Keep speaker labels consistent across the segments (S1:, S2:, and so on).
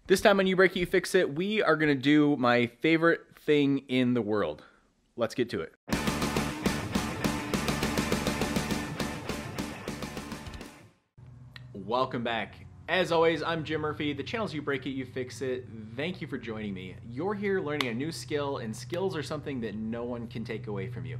S1: This time on You Break It, You Fix It, we are going to do my favorite thing in the world. Let's get to it. Welcome back. As always, I'm Jim Murphy. The channel's You Break It, You Fix It. Thank you for joining me. You're here learning a new skill, and skills are something that no one can take away from you.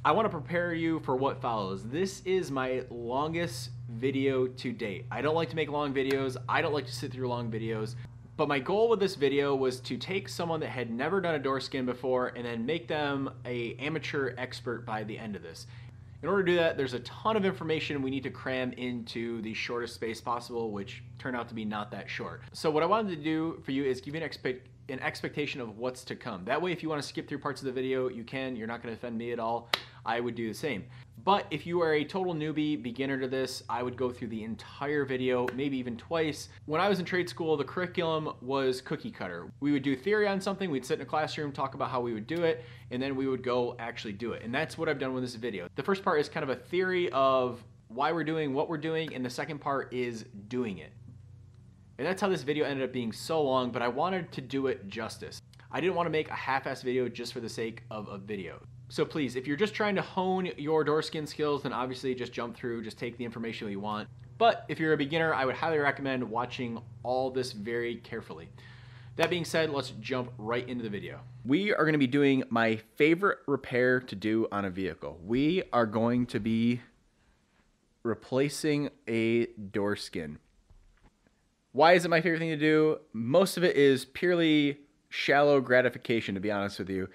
S1: I want to prepare you for what follows. This is my longest video to date. I don't like to make long videos. I don't like to sit through long videos. But my goal with this video was to take someone that had never done a door skin before and then make them an amateur expert by the end of this. In order to do that, there's a ton of information we need to cram into the shortest space possible, which turned out to be not that short. So what I wanted to do for you is give you an expectation of what's to come. That way, if you want to skip through parts of the video, you can. You're not going to offend me at all. I would do the same. But if you are a total newbie, beginner to this, I would go through the entire video, maybe even twice. When I was in trade school, the curriculum was cookie cutter. We would do theory on something, we'd sit in a classroom, talk about how we would do it, and then we would go actually do it. And that's what I've done with this video. The first part is kind of a theory of why we're doing what we're doing, and the second part is doing it. And that's how this video ended up being so long, but I wanted to do it justice. I didn't want to make a half-ass video just for the sake of a video. So please, if you're just trying to hone your door skin skills, then obviously just jump through, just take the information you want. But if you're a beginner, I would highly recommend watching all this very carefully. That being said, let's jump right into the video. We are going to be doing my favorite repair to do on a vehicle. We are going to be replacing a door skin. Why is it my favorite thing to do? Most of it is purely shallow gratification, to be honest with you.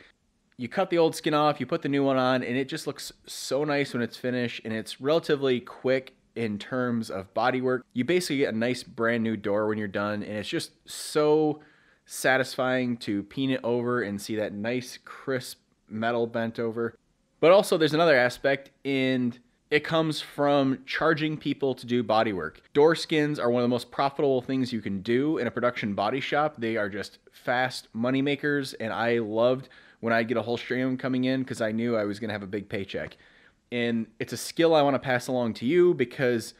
S1: You cut the old skin off, you put the new one on, and it just looks so nice when it's finished, and it's relatively quick in terms of bodywork. You basically get a nice brand new door when you're done, and it's just so satisfying to peen it over and see that nice crisp metal bent over. But also there's another aspect, and it comes from charging people to do bodywork. Door skins are one of the most profitable things you can do in a production body shop. They are just fast money makers, and I loved when I get a whole stream coming in because I knew I was going to have a big paycheck. And it's a skill I want to pass along to you because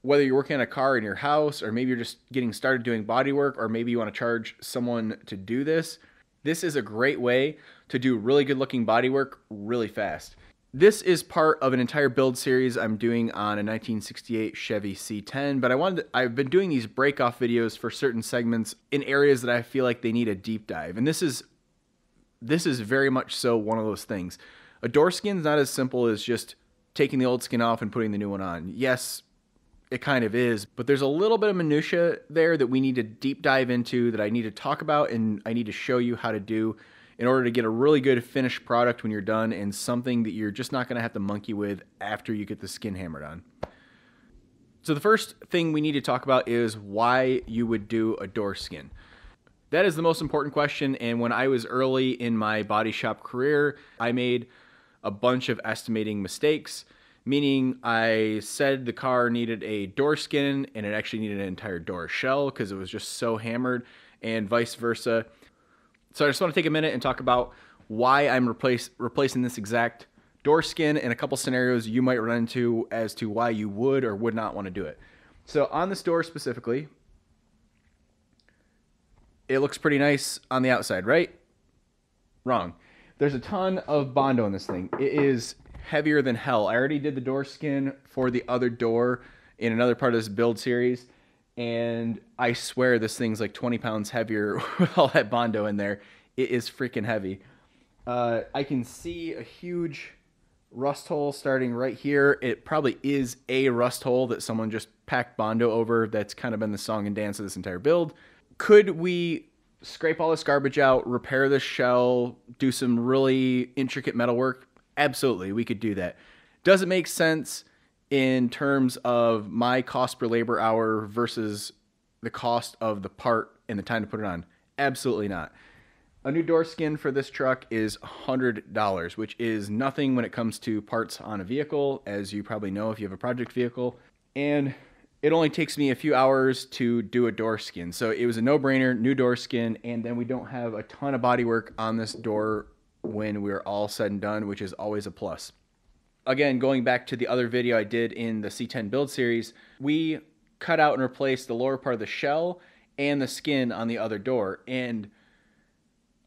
S1: whether you're working on a car in your house or maybe you're just getting started doing bodywork or maybe you want to charge someone to do this, this is a great way to do really good looking bodywork really fast. This is part of an entire build series I'm doing on a 1968 Chevy C10, but I've been doing these break-off videos for certain segments in areas that I feel like they need a deep dive. And this is very much so one of those things. A door skin is not as simple as just taking the old skin off and putting the new one on. Yes, it kind of is, but there's a little bit of minutia there that we need to deep dive into, that I need to talk about and I need to show you how to do in order to get a really good finished product when you're done, and something that you're just not going to have to monkey with after you get the skin hammered on. So the first thing we need to talk about is why you would do a door skin. That is the most important question, and when I was early in my body shop career, I made a bunch of estimating mistakes, meaning I said the car needed a door skin and it actually needed an entire door shell because it was just so hammered, and vice versa. So I just want to take a minute and talk about why I'm replacing this exact door skin and a couple scenarios you might run into as to why you would or would not want to do it. So on this door specifically, it looks pretty nice on the outside, right? Wrong. There's a ton of Bondo in this thing. It is heavier than hell. I already did the door skin for the other door in another part of this build series, and I swear this thing's like 20 pounds heavier with all that Bondo in there. It is freaking heavy. I can see a huge rust hole starting right here. It probably is a rust hole that someone just packed Bondo over. That's kind of been the song and dance of this entire build. Could we scrape all this garbage out, repair this shell, do some really intricate metal work? Absolutely, we could do that. Does it make sense in terms of my cost per labor hour versus the cost of the part and the time to put it on? Absolutely not. A new door skin for this truck is $100, which is nothing when it comes to parts on a vehicle, as you probably know if you have a project vehicle. And it only takes me a few hours to do a door skin. So it was a no-brainer, new door skin, and then we don't have a ton of body work on this door when we're all said and done, which is always a plus. Again, going back to the other video I did in the C10 build series, we cut out and replaced the lower part of the shell and the skin on the other door. And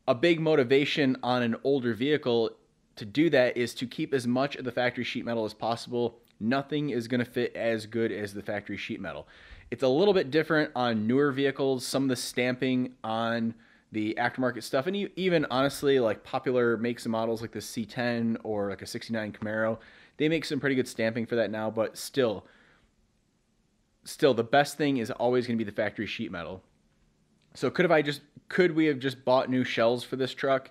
S1: a big motivation on an older vehicle to do that is to keep as much of the factory sheet metal as possible. Nothing is going to fit as good as the factory sheet metal. It's a little bit different on newer vehicles. Some of the stamping on the aftermarket stuff, and even honestly, like popular makes and models like the C10 or like a 69 Camaro, they make some pretty good stamping for that now, but still the best thing is always going to be the factory sheet metal. So could we have just bought new shells for this truck?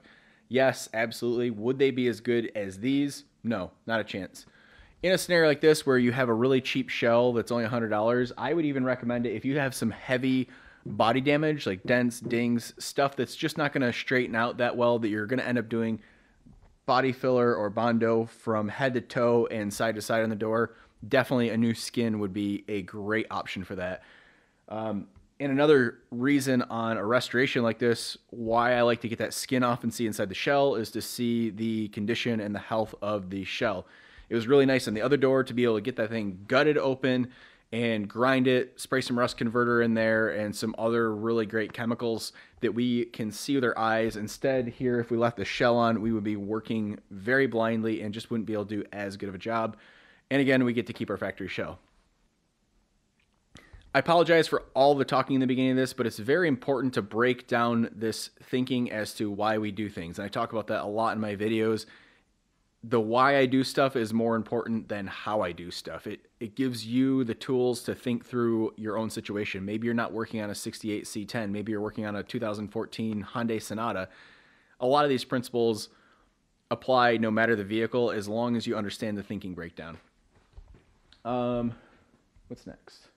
S1: Yes, absolutely. Would they be as good as these? No, not a chance. In a scenario like this where you have a really cheap shell that's only $100, I would even recommend it if you have some heavy body damage, like dents, dings, stuff that's just not going to straighten out that well, that you're going to end up doing body filler or Bondo from head to toe and side to side on the door. Definitely a new skin would be a great option for that. And another reason on a restoration like this, why I like to get that skin off and see inside the shell, is to see the condition and the health of the shell. It was really nice on the other door to be able to get that thing gutted open and grind it, spray some rust converter in there and some other really great chemicals that we can see with our eyes. Instead, here, if we left the shell on, we would be working very blindly and just wouldn't be able to do as good of a job. And again, we get to keep our factory shell. I apologize for all the talking in the beginning of this, but it's very important to break down this thinking as to why we do things. And I talk about that a lot in my videos. The why I do stuff is more important than how I do stuff. It gives you the tools to think through your own situation. Maybe you're not working on a 68 C10. Maybe you're working on a 2014 Hyundai Sonata. A lot of these principles apply no matter the vehicle, as long as you understand the thinking breakdown. What's next?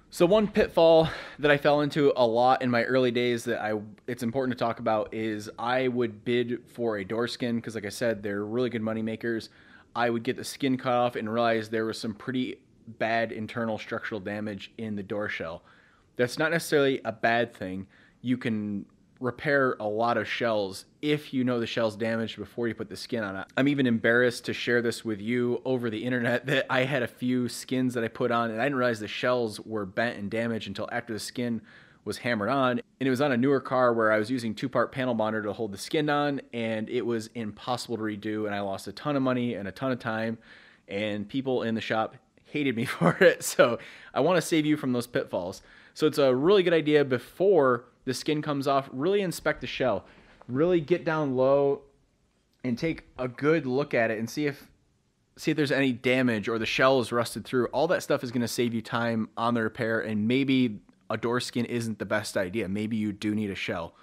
S1: So one pitfall that I fell into a lot in my early days that it's important to talk about is I would bid for a door skin because, like I said, they're really good money makers. I would get the skin cut off and realize there was some pretty bad internal structural damage in the door shell. That's not necessarily a bad thing. You can repair a lot of shells if you know the shell's damaged before you put the skin on it. I'm even embarrassed to share this with you over the internet that I had a few skins that I put on and I didn't realize the shells were bent and damaged until after the skin was hammered on. And it was on a newer car where I was using 2-part panel bonder to hold the skin on, and it was impossible to redo, and I lost a ton of money and a ton of time, and people in the shop hated me for it. So I want to save you from those pitfalls. So it's a really good idea before the skin comes off, really inspect the shell, really get down low and take a good look at it and see if there's any damage or the shell is rusted through. All that stuff is going to save you time on the repair, and maybe a door skin isn't the best idea. Maybe you do need a shell.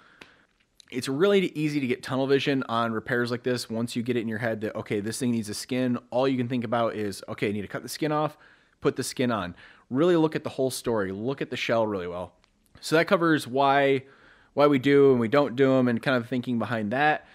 S1: It's really easy to get tunnel vision on repairs like this. Once you get it in your head that, okay, this thing needs a skin, all you can think about is, okay, I need to cut the skin off, put the skin on. Really look at the whole story. Look at the shell really well. So that covers why we do and we don't do them and kind of thinking behind that.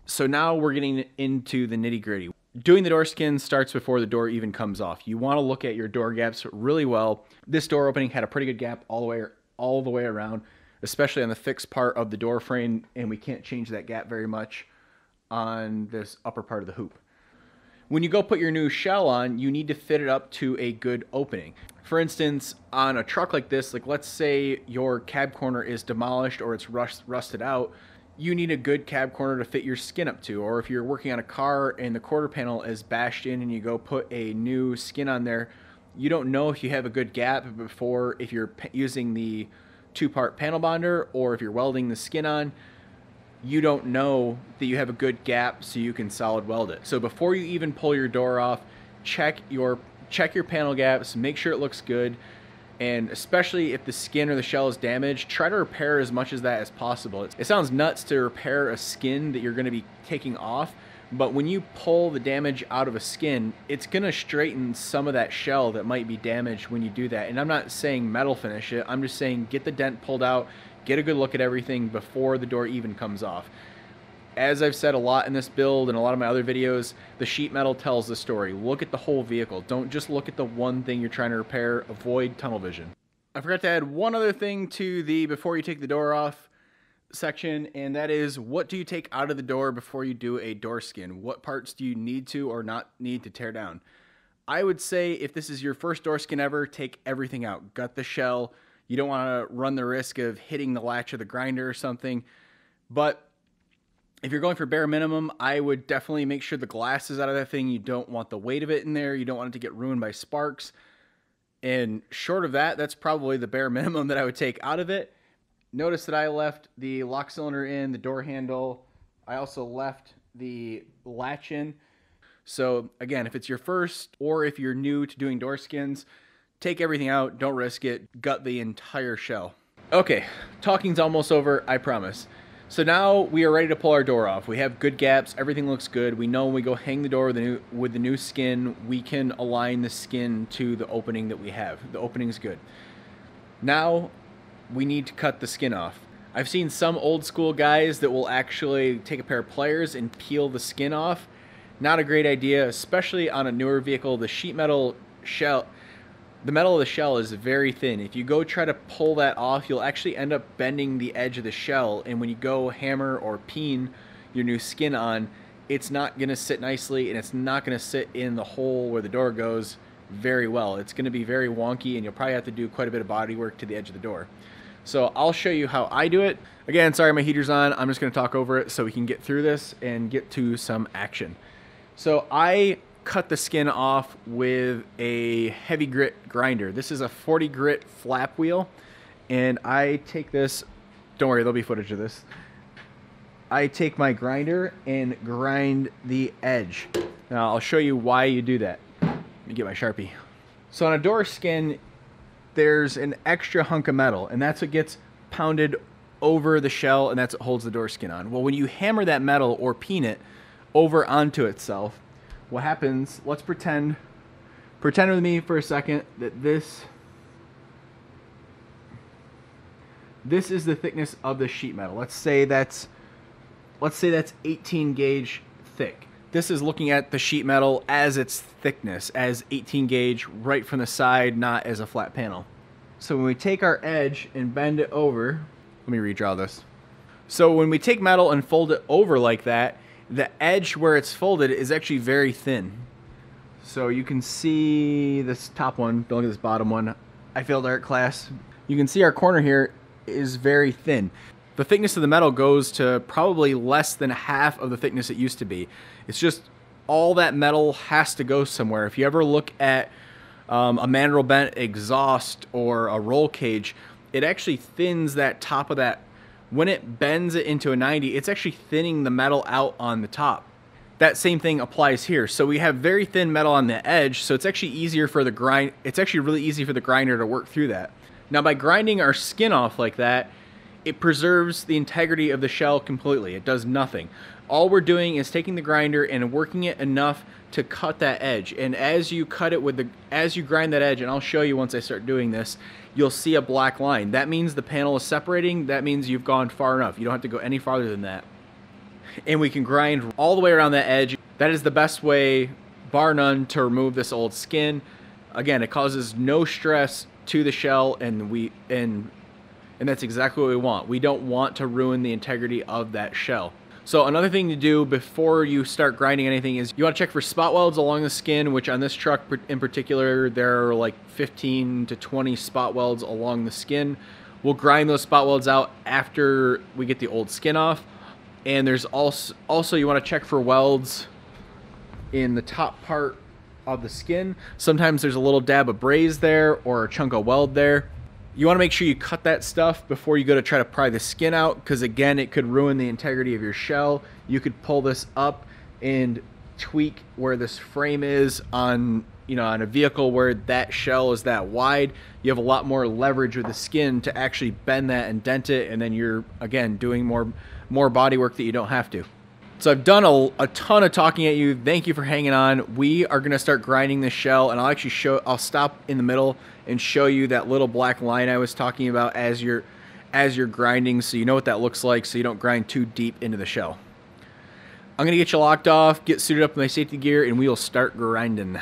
S1: So now we're getting into the nitty gritty. Doing the door skin starts before the door even comes off. You want to look at your door gaps really well. This door opening had a pretty good gap all the way around, especially on the fixed part of the door frame, and we can't change that gap very much on this upper part of the hoop. When you go put your new shell on, you need to fit it up to a good opening. For instance, on a truck like this, like let's say your cab corner is demolished or it's rusted out, you need a good cab corner to fit your skin up to. Or if you're working on a car and the quarter panel is bashed in and you go put a new skin on there, you don't know if you have a good gap before, if you're using the 2-part panel bonder or if you're welding the skin on, you don't know that you have a good gap so you can solid weld it. So before you even pull your door off, check your panel gaps, make sure it looks good, and especially if the skin or the shell is damaged, try to repair as much of that as possible. It sounds nuts to repair a skin that you're going to be taking off, but when you pull the damage out of a skin, it's going to straighten some of that shell that might be damaged when you do that. And I'm not saying metal finish it, I'm just saying get the dent pulled out, get a good look at everything before the door even comes off. As I've said a lot in this build and a lot of my other videos, the sheet metal tells the story. Look at the whole vehicle. Don't just look at the one thing you're trying to repair. Avoid tunnel vision. I forgot to add one other thing to the before you take the door off section, and that is, what do you take out of the door before you do a door skin? What parts do you need to or not need to tear down? I would say if this is your first door skin ever, take everything out. Gut the shell. You don't want to run the risk of hitting the latch of the grinder or something. But if you're going for bare minimum, I would definitely make sure the glass is out of that thing. You don't want the weight of it in there. You don't want it to get ruined by sparks. And short of that, that's probably the bare minimum that I would take out of it. Notice that I left the lock cylinder in, the door handle. I also left the latch in. So again, if it's your first or if you're new to doing door skins, take everything out, don't risk it, gut the entire shell. Okay, talking's almost over, I promise. So now we are ready to pull our door off. We have good gaps, everything looks good. We know when we go hang the door with the new skin, we can align the skin to the opening that we have. The opening's good. Now we need to cut the skin off. I've seen some old school guys that will actually take a pair of pliers and peel the skin off. Not a great idea, especially on a newer vehicle. The sheet metal shell, the metal of the shell is very thin. If you go try to pull that off, you'll actually end up bending the edge of the shell. And when you go hammer or peen your new skin on, it's not going to sit nicely and it's not going to sit in the hole where the door goes very well. It's going to be very wonky and you'll probably have to do quite a bit of body work to the edge of the door. So I'll show you how I do it. Again, sorry my heater's on. I'm just going to talk over it so we can get through this and get to some action. So I cut the skin off with a heavy grit grinder. This is a 40 grit flap wheel. And I take this, don't worry, there'll be footage of this. I take my grinder and grind the edge. Now I'll show you why you do that. Let me get my Sharpie. So on a door skin, there's an extra hunk of metal, and that's what gets pounded over the shell, and that's what holds the door skin on. Well, when you hammer that metal or peen it over onto itself, what happens, let's pretend with me for a second that this is the thickness of the sheet metal. Let's say that's 18 gauge thick. This is looking at the sheet metal as its thickness, as 18 gauge right from the side, not as a flat panel. So when we take our edge and bend it over, let me redraw this. So when we take metal and fold it over like that, the edge where it's folded is actually very thin. So you can see this top one, don't look at this bottom one. I failed art class. You can see our corner here is very thin. The thickness of the metal goes to probably less than half of the thickness it used to be. It's just all that metal has to go somewhere. If you ever look at a mandrel bent exhaust or a roll cage, it actually thins that top of that. When it bends it into a 90, it's actually thinning the metal out on the top. That same thing applies here. So we have very thin metal on the edge, so it's actually easier for the grind. It's actually really easy for the grinder to work through that. Now by grinding our skin off like that, it preserves the integrity of the shell completely. It does nothing. All we're doing is taking the grinder and working it enough to cut that edge. And as you cut it as you grind that edge, and I'll show you once I start doing this, you'll see a black line. That means the panel is separating. That means you've gone far enough. You don't have to go any farther than that. And we can grind all the way around that edge. That is the best way, bar none, to remove this old skin. Again, it causes no stress to the shell, and that's exactly what we want. We don't want to ruin the integrity of that shell. So another thing to do before you start grinding anything is you want to check for spot welds along the skin, which on this truck in particular, there are like 15 to 20 spot welds along the skin. We'll grind those spot welds out after we get the old skin off. And there's also you want to check for welds in the top part of the skin. Sometimes there's a little dab of braze there or a chunk of weld there. You want to make sure you cut that stuff before you go to try to pry the skin out, because again, it could ruin the integrity of your shell. You could pull this up and tweak where this frame is on a vehicle where that shell is that wide. You have a lot more leverage with the skin to actually bend that and dent it, and then you're again doing more body work that you don't have to. So I've done a ton of talking at you. Thank you for hanging on. We are going to start grinding this shell, and I'll stop in the middle and show you that little black line I was talking about as you're grinding, so you know what that looks like, so you don't grind too deep into the shell. I'm going to get you locked off, get suited up in my safety gear, and we will start grinding.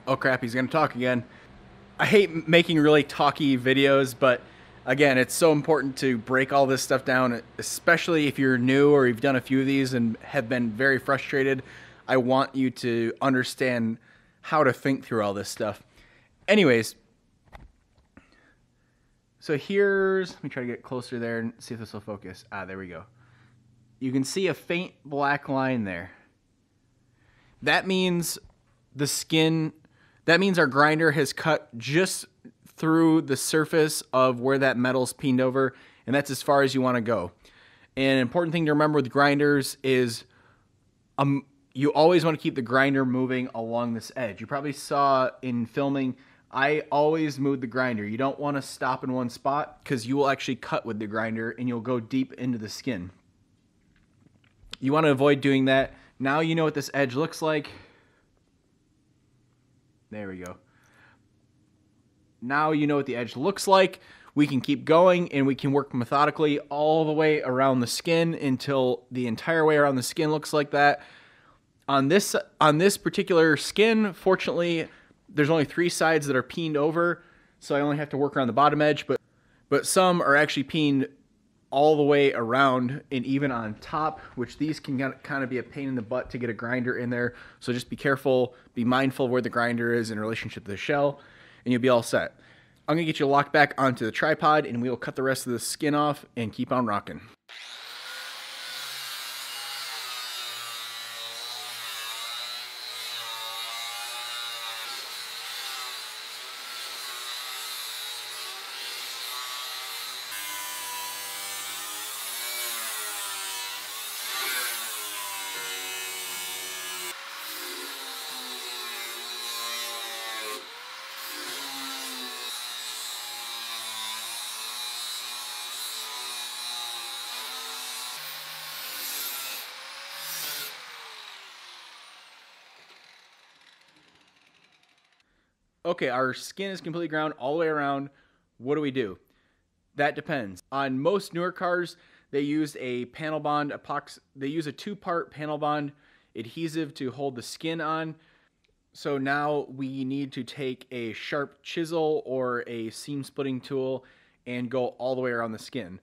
S1: Oh crap, he's gonna talk again. I hate making really talky videos, but again, it's so important to break all this stuff down, especially if you're new or you've done a few of these and have been very frustrated. I want you to understand how to think through all this stuff. Anyways, so let me try to get closer there and see if this will focus. Ah, there we go. You can see a faint black line there. That means our grinder has cut just through the surface of where that metal's peened over, and that's as far as you want to go. And an important thing to remember with grinders is you always want to keep the grinder moving along this edge. You probably saw in filming, I always move the grinder. You don't want to stop in one spot because you will actually cut with the grinder and you'll go deep into the skin. You want to avoid doing that. Now you know what this edge looks like. There we go. Now you know what the edge looks like. We can keep going and we can work methodically all the way around the skin until the entire way around the skin looks like that. On this particular skin, fortunately, there's only 3 sides that are peened over, so I only have to work around the bottom edge, but some are actually peened all the way around and even on top, which these can kind of be a pain in the butt to get a grinder in there. So just be careful, be mindful of where the grinder is in relationship to the shell, and you'll be all set. I'm gonna get you locked back onto the tripod and we will cut the rest of the skin off and keep on rocking. Okay, our skin is completely ground all the way around. What do we do? That depends. On most newer cars, they use a panel bond epoxy. They use a 2-part panel bond adhesive to hold the skin on. So now we need to take a sharp chisel or a seam splitting tool and go all the way around the skin.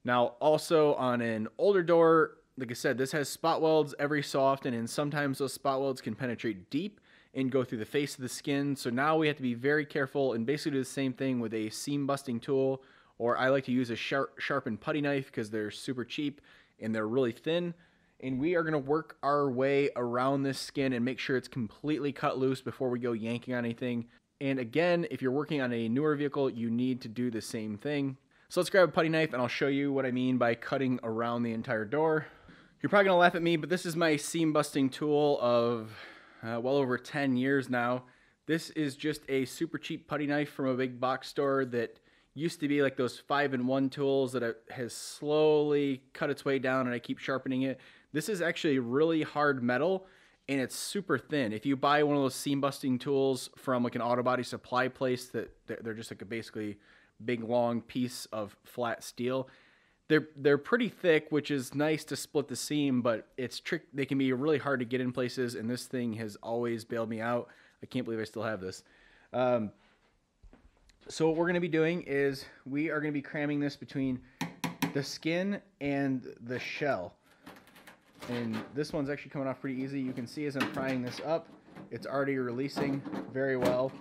S1: Now, also on an older door, like I said, this has spot welds every so often, and sometimes those spot welds can penetrate deep and go through the face of the skin. So now we have to be very careful and basically do the same thing with a seam busting tool, or I like to use a sharpened putty knife because they're super cheap and they're really thin. And we are going to work our way around this skin and make sure it's completely cut loose before we go yanking on anything. And again, if you're working on a newer vehicle, you need to do the same thing. So let's grab a putty knife and I'll show you what I mean by cutting around the entire door. You're probably going to laugh at me, but this is my seam busting tool of well over 10 years now. This is just a super cheap putty knife from a big box store that used to be like those 5-in-1 tools that has slowly cut its way down, and I keep sharpening it. This is actually really hard metal and it's super thin. If you buy one of those seam busting tools from like an auto body supply place, they're just like a basically big long piece of flat steel. They're pretty thick, which is nice to split the seam, but they can be really hard to get in places, and this thing has always bailed me out. I can't believe I still have this. So what we're going to be doing is we are going to be cramming this between the skin and the shell. And this one's actually coming off pretty easy. You can see as I'm prying this up, it's already releasing very well.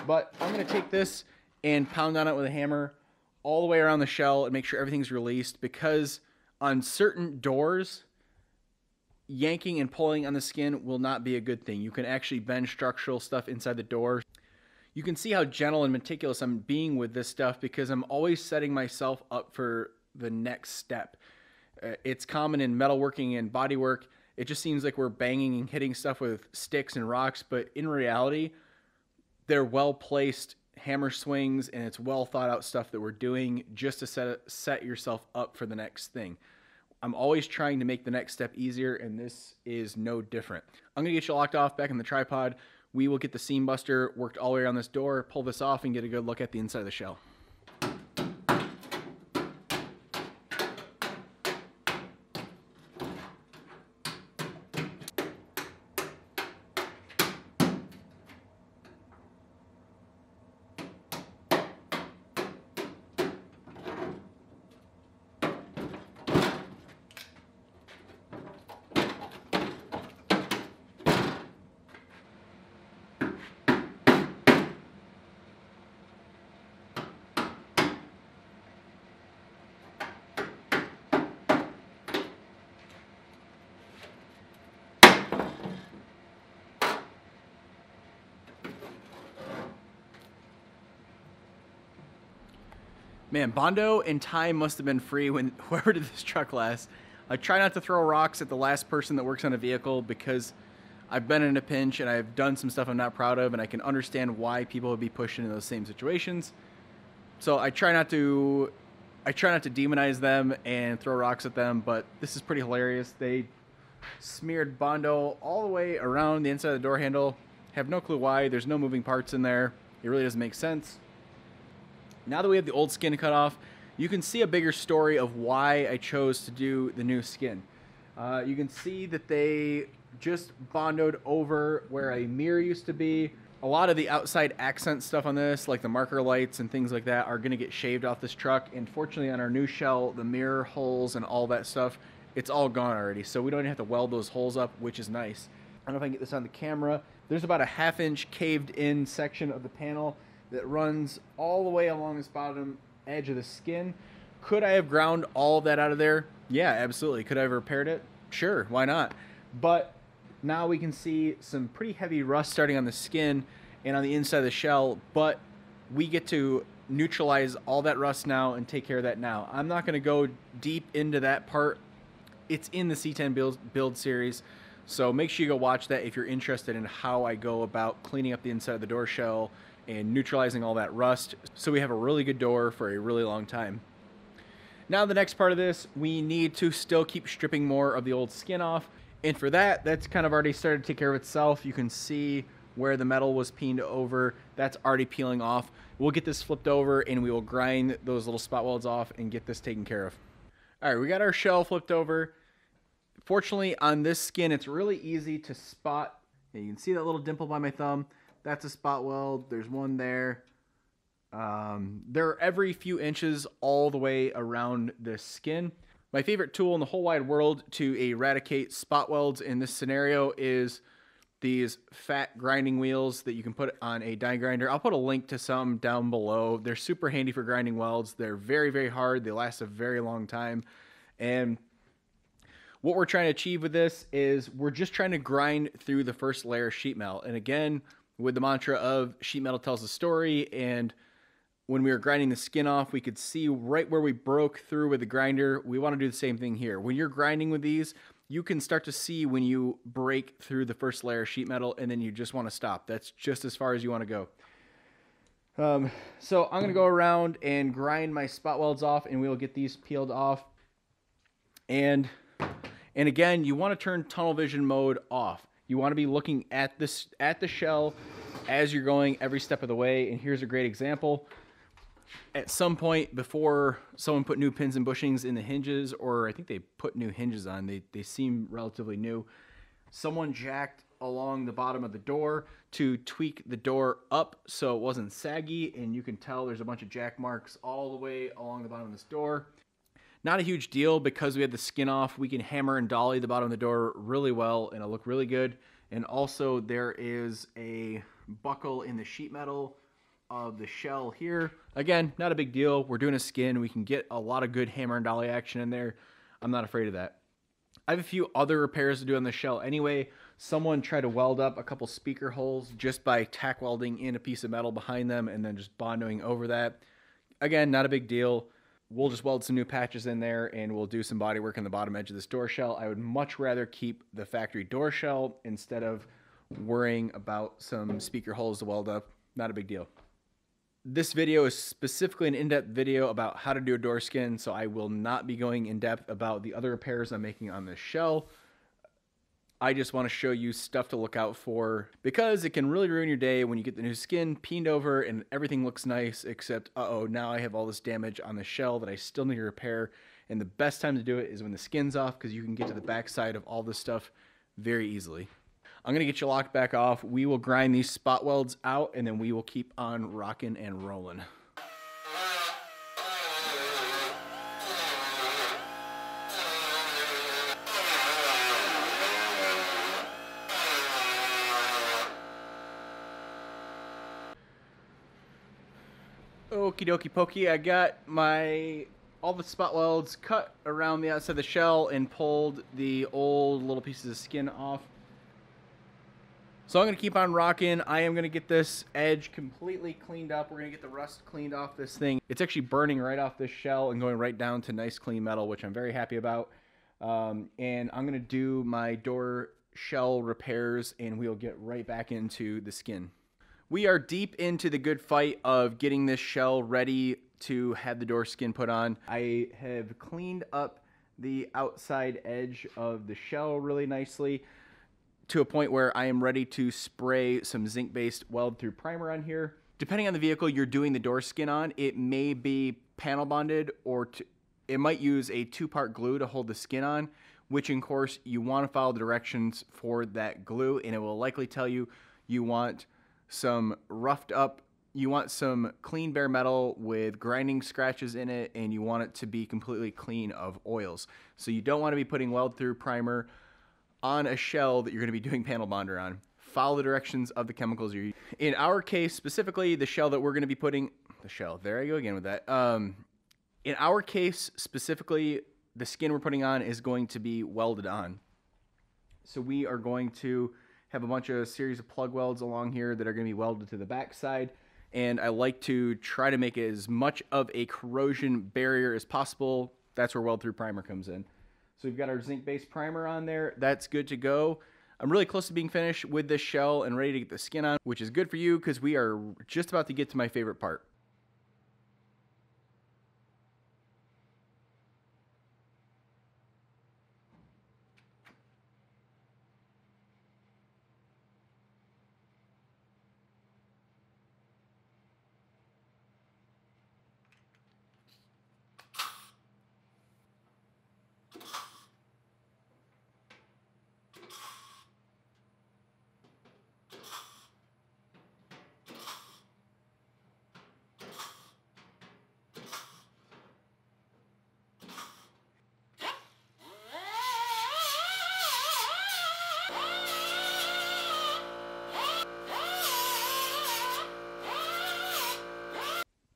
S1: But I'm going to take this and pound on it with a hammer all the way around the shell and make sure everything's released, because on certain doors, yanking and pulling on the skin will not be a good thing. You can actually bend structural stuff inside the door. You can see how gentle and meticulous I'm being with this stuff because I'm always setting myself up for the next step. It's common in metalworking and bodywork. It just seems like we're banging and hitting stuff with sticks and rocks, but in reality, they're well-placed hammer swings, and it's well thought out stuff that we're doing just to set yourself up for the next thing. I'm always trying to make the next step easier, and this is no different. I'm gonna get you locked off back in the tripod. We will get the seam buster worked all the way around this door, pull this off, and get a good look at the inside of the shell. Man, Bondo and time must have been free when whoever did this truck last. I try not to throw rocks at the last person that works on a vehicle because I've been in a pinch and I've done some stuff I'm not proud of, and I can understand why people would be pushed into those same situations. So I try not to demonize them and throw rocks at them, but this is pretty hilarious. They smeared Bondo all the way around the inside of the door handle. Have no clue why. There's no moving parts in there. It really doesn't make sense. Now that we have the old skin cut off, you can see a bigger story of why I chose to do the new skin. You can see that they just bondoed over where a mirror used to be. A lot of the outside accent stuff on this, like the marker lights and things like that, are going to get shaved off this truck. And fortunately on our new shell, the mirror holes and all that stuff, it's all gone already. So we don't even have to weld those holes up, which is nice. I don't know if I can get this on the camera. There's about a 1/2 inch caved in section of the panel that runs all the way along this bottom edge of the skin. Could I have ground all of that out of there? Yeah, absolutely. Could I have repaired it? Sure, why not? But now we can see some pretty heavy rust starting on the skin and on the inside of the shell, but we get to neutralize all that rust now and take care of that now. I'm not going to go deep into that part. It's in the C10 build series, so make sure you go watch that if you're interested in how I go about cleaning up the inside of the door shell and neutralizing all that rust so we have a really good door for a really long time. Now the next part of this, we need to still keep stripping more of the old skin off, and for that, that's kind of already started to take care of itself. You can see where the metal was peened over. That's already peeling off. We'll get this flipped over and we will grind those little spot welds off and get this taken care of. All right, we got our shell flipped over. Fortunately, on this skin, it's really easy to spot. You can see that little dimple by my thumb. That's a spot weld. There's one there. They're every few inches all the way around the skin. My favorite tool in the whole wide world to eradicate spot welds in this scenario is these fat grinding wheels that you can put on a die grinder. I'll put a link to some down below. They're super handy for grinding welds. They're very, very hard. They last a very long time. And what we're trying to achieve with this is we're just trying to grind through the first layer of sheet metal. And again, with the mantra of sheet metal tells a story, and when we were grinding the skin off, we could see right where we broke through with the grinder. We want to do the same thing here. When you're grinding with these, you can start to see when you break through the first layer of sheet metal and then you just want to stop. That's just as far as you want to go. So I'm going to go around and grind my spot welds off and we'll get these peeled off. And again, you want to turn tunnel vision mode off. You want to be looking at the shell as you're going every step of the way. And here's a great example. At some point before someone put new pins and bushings in the hinges, or I think they put new hinges on, they seem relatively new. Someone jacked along the bottom of the door to tweak the door up so it wasn't saggy, and you can tell there's a bunch of jack marks all the way along the bottom of this door. Not a huge deal because we had the skin off. We can hammer and dolly the bottom of the door really well and it'll look really good. And also there is a buckle in the sheet metal of the shell here. Again, not a big deal. We're doing a skin. We can get a lot of good hammer and dolly action in there. I'm not afraid of that. I have a few other repairs to do on the shell anyway. Someone tried to weld up a couple speaker holes just by tack welding in a piece of metal behind them and then just bondoing over that. Again, not a big deal. We'll just weld some new patches in there and we'll do some body work on the bottom edge of this door shell. I would much rather keep the factory door shell instead of worrying about some speaker holes to weld up. Not a big deal. This video is specifically an in-depth video about how to do a door skin, so I will not be going in depth about the other repairs I'm making on this shell. I just want to show you stuff to look out for because it can really ruin your day when you get the new skin peened over and everything looks nice, except, uh-oh, now I have all this damage on the shell that I still need to repair. And the best time to do it is when the skin's off because you can get to the backside of all this stuff very easily. I'm going to get you locked back off. We will grind these spot welds out and then we will keep on rocking and rolling. Okie dokie pokey, I got all the spot welds cut around the outside of the shell and pulled the old little pieces of skin off. So I'm going to keep on rocking. I am going to get this edge completely cleaned up. We're going to get the rust cleaned off this thing. It's actually burning right off this shell and going right down to nice clean metal, which I'm very happy about. And I'm going to do my door shell repairs, and we'll get right back into the skin. We are deep into the good fight of getting this shell ready to have the door skin put on. I have cleaned up the outside edge of the shell really nicely to a point where I am ready to spray some zinc-based weld-through primer on here. Depending on the vehicle you're doing the door skin on, it may be panel bonded, or it might use a 2-part glue to hold the skin on, which in course you want to follow the directions for that glue, and it will likely tell you you want some roughed up, you want some clean bare metal with grinding scratches in it, and you want it to be completely clean of oils. So you don't want to be putting weld-through primer on a shell that you're going to be doing panel bonder on. Follow the directions of the chemicals you're using. In our case, specifically, the shell that we're going to be putting... The shell. There I go again with that. In our case, specifically, the skin we're putting on is going to be welded on. So we are going to have a bunch of series of plug welds along here that are going to be welded to the back side. And I like to try to make as much of a corrosion barrier as possible. That's where weld-through primer comes in. So we've got our zinc-based primer on there. That's good to go. I'm really close to being finished with this shell and ready to get the skin on, which is good for you because we are just about to get to my favorite part.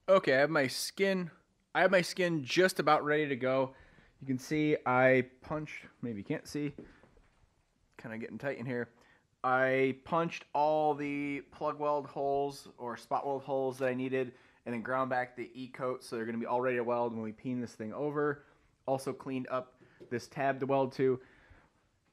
S1: Okay, I have my skin just about ready to go. You can see I punched, maybe you can't see, kind of getting tight in here. I punched all the plug weld holes or spot weld holes that I needed, and then ground back the E-coat, so they're going to be all ready to weld when we peen this thing over. Also cleaned up this tab to weld to.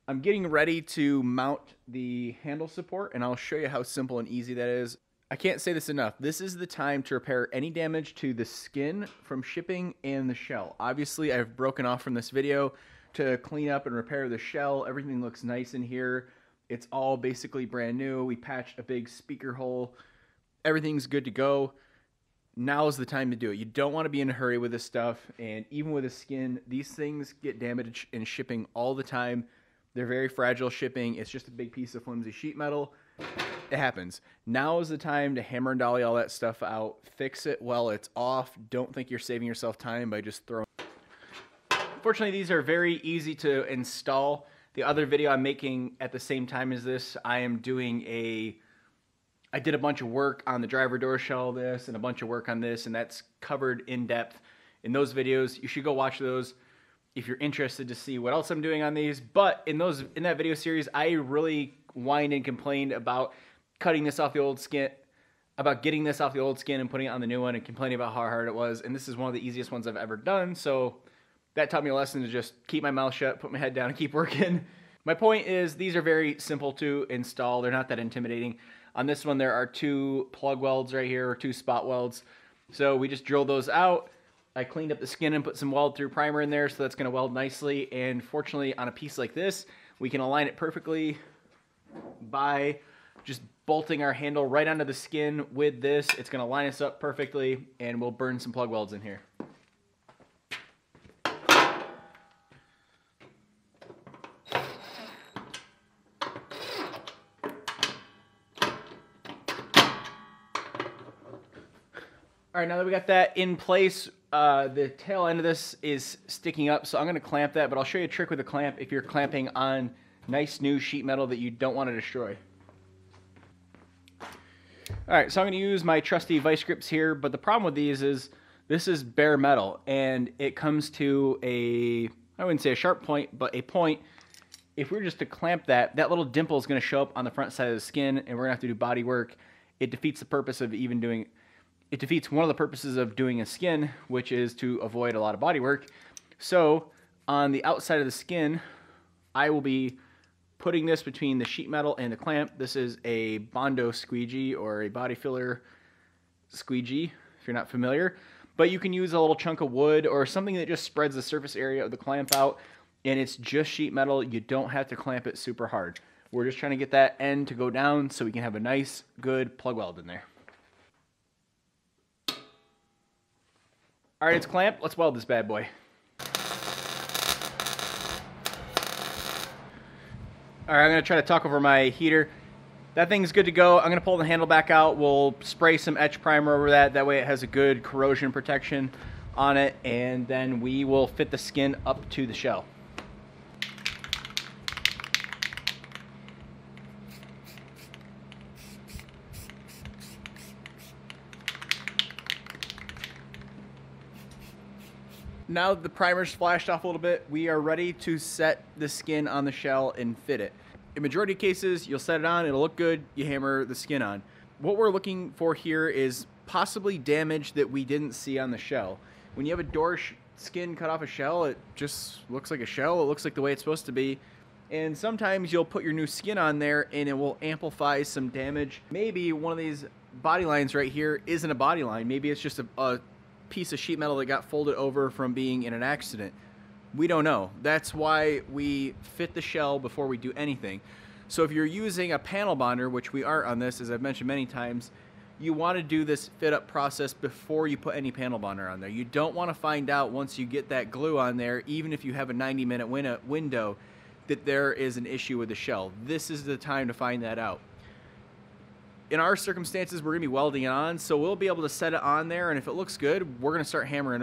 S1: I'm getting ready to mount the handle support, and I'll show you how simple and easy that is. I can't say this enough. This is the time to repair any damage to the skin from shipping and the shell. Obviously, I've broken off from this video to clean up and repair the shell. Everything looks nice in here. It's all basically brand new. We patched a big speaker hole. Everything's good to go. Now is the time to do it. You don't want to be in a hurry with this stuff. And even with the skin, these things get damaged in shipping all the time. They're very fragile shipping. It's just a big piece of flimsy sheet metal. It happens. Now is the time to hammer and dolly all that stuff out. Fix it while it's off. Don't think you're saving yourself time by just throwing. Fortunately, these are very easy to install. The other video I'm making at the same time as this, I did a bunch of work on the driver door shell this and a bunch of work on this, and that's covered in depth in those videos. You should go watch those if you're interested to see what else I'm doing on these. But in that video series, I really whined and complained about cutting this off the old skin, about getting this off the old skin and putting it on the new one, and complaining about how hard it was. And this is one of the easiest ones I've ever done. So that taught me a lesson to just keep my mouth shut, put my head down, and keep working. My point is, these are very simple to install. They're not that intimidating. On this one, there are 2 plug welds right here, or 2 spot welds. So we just drilled those out. I cleaned up the skin and put some weld-through primer in there, so that's going to weld nicely. And fortunately, on a piece like this, we can align it perfectly by just bolting our handle right onto the skin with this. It's going to line us up perfectly, and we'll burn some plug welds in here. All right, now that we got that in place, the tail end of this is sticking up, so I'm going to clamp that, but I'll show you a trick with a clamp if you're clamping on nice new sheet metal that you don't want to destroy. All right, so I'm going to use my trusty vice grips here, but the problem with these is this is bare metal, and it comes to a, I wouldn't say a sharp point, but a point If we were just to clamp that, that little dimple is going to show up on the front side of the skin, and we're going to have to do body work. It defeats the purpose of even doing, it defeats one of the purposes of doing a skin, which is to avoid a lot of body work. So on the outside of the skin, I will be putting this between the sheet metal and the clamp. This is a Bondo squeegee or a body filler squeegee, if you're not familiar. But you can use a little chunk of wood or something that just spreads the surface area of the clamp out, and it's just sheet metal. You don't have to clamp it super hard. We're just trying to get that end to go down so we can have a nice, good plug weld in there. All right, it's clamped. Let's weld this bad boy. All right, I'm gonna try to talk over my heater. That thing's good to go. I'm gonna pull the handle back out. We'll spray some etch primer over that. That way it has a good corrosion protection on it, and then we will fit the skin up to the shell. Now that the primer's splashed off a little bit, we are ready to set the skin on the shell and fit it. In majority of cases, you'll set it on, it'll look good, you hammer the skin on. What we're looking for here is possibly damage that we didn't see on the shell. When you have a door skin cut off a shell, it just looks like a shell, it looks like the way it's supposed to be. And sometimes you'll put your new skin on there and it will amplify some damage. Maybe one of these body lines right here isn't a body line, maybe it's just a piece of sheet metal that got folded over from being in an accident. We don't know. That's why we fit the shell before we do anything. So if you're using a panel bonder, which we are on this, as I've mentioned many times, you want to do this fit up process before you put any panel bonder on there. You don't want to find out once you get that glue on there, even if you have a 90-minute window, that there is an issue with the shell. This is the time to find that out. In our circumstances, we're going to be welding it on, so we'll be able to set it on there, and if it looks good, we're going to start hammering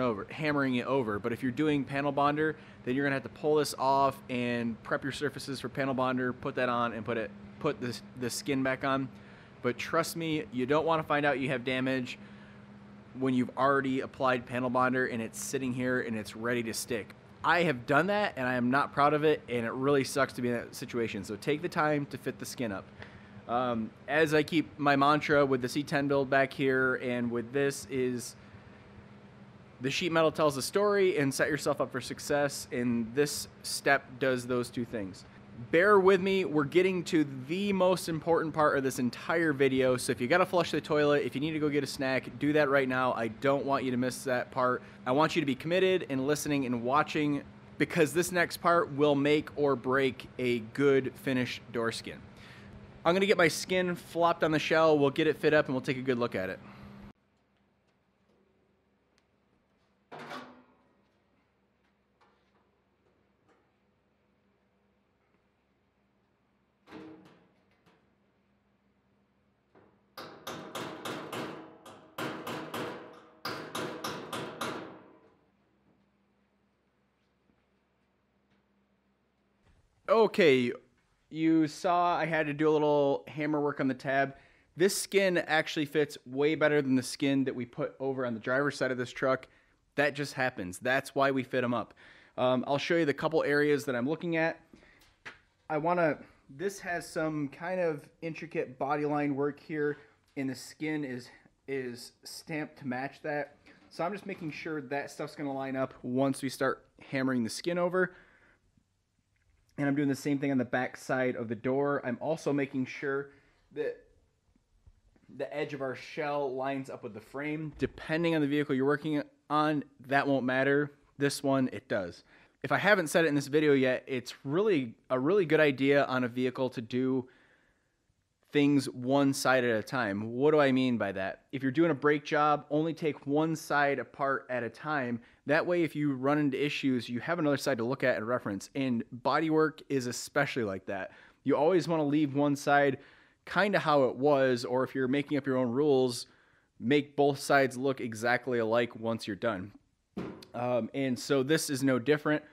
S1: it over. But if you're doing panel bonder, then you're going to have to pull this off and prep your surfaces for panel bonder, put that on, and put the skin back on. But trust me, you don't want to find out you have damage when you've already applied panel bonder and it's sitting here and it's ready to stick. I have done that, and I am not proud of it, and it really sucks to be in that situation. So take the time to fit the skin up. As I keep my mantra with the C10 build back here and with this is the sheet metal tells a story and set yourself up for success, and this step does those two things. Bear with me, we're getting to the most important part of this entire video, so if you gotta flush the toilet, if you need to go get a snack, do that right now. I don't want you to miss that part. I want you to be committed and listening and watching, because this next part will make or break a good finished door skin. I'm going to get my skin flopped on the shell, we'll get it fit up, and we'll take a good look at it. Okay. You saw I had to do a little hammer work on the tab. This skin actually fits way better than the skin that we put over on the driver's side of this truck. That just happens. That's why we fit them up. I'll show you the couple areas that I'm looking at. This has some kind of intricate body line work here, and the skin is stamped to match that. So I'm just making sure that stuff's gonna line up once we start hammering the skin over. And I'm doing the same thing on the back side of the door. I'm also making sure that the edge of our shell lines up with the frame. Depending on the vehicle you're working on, that won't matter. This one, it does. If I haven't said it in this video yet, it's really a really good idea on a vehicle to do things one side at a time. What do I mean by that? If you're doing a brake job, only take one side apart at a time. That way, if you run into issues, you have another side to look at and reference. And bodywork is especially like that. You always want to leave one side kind of how it was, or if you're making up your own rules, make both sides look exactly alike once you're done. And so this is no different.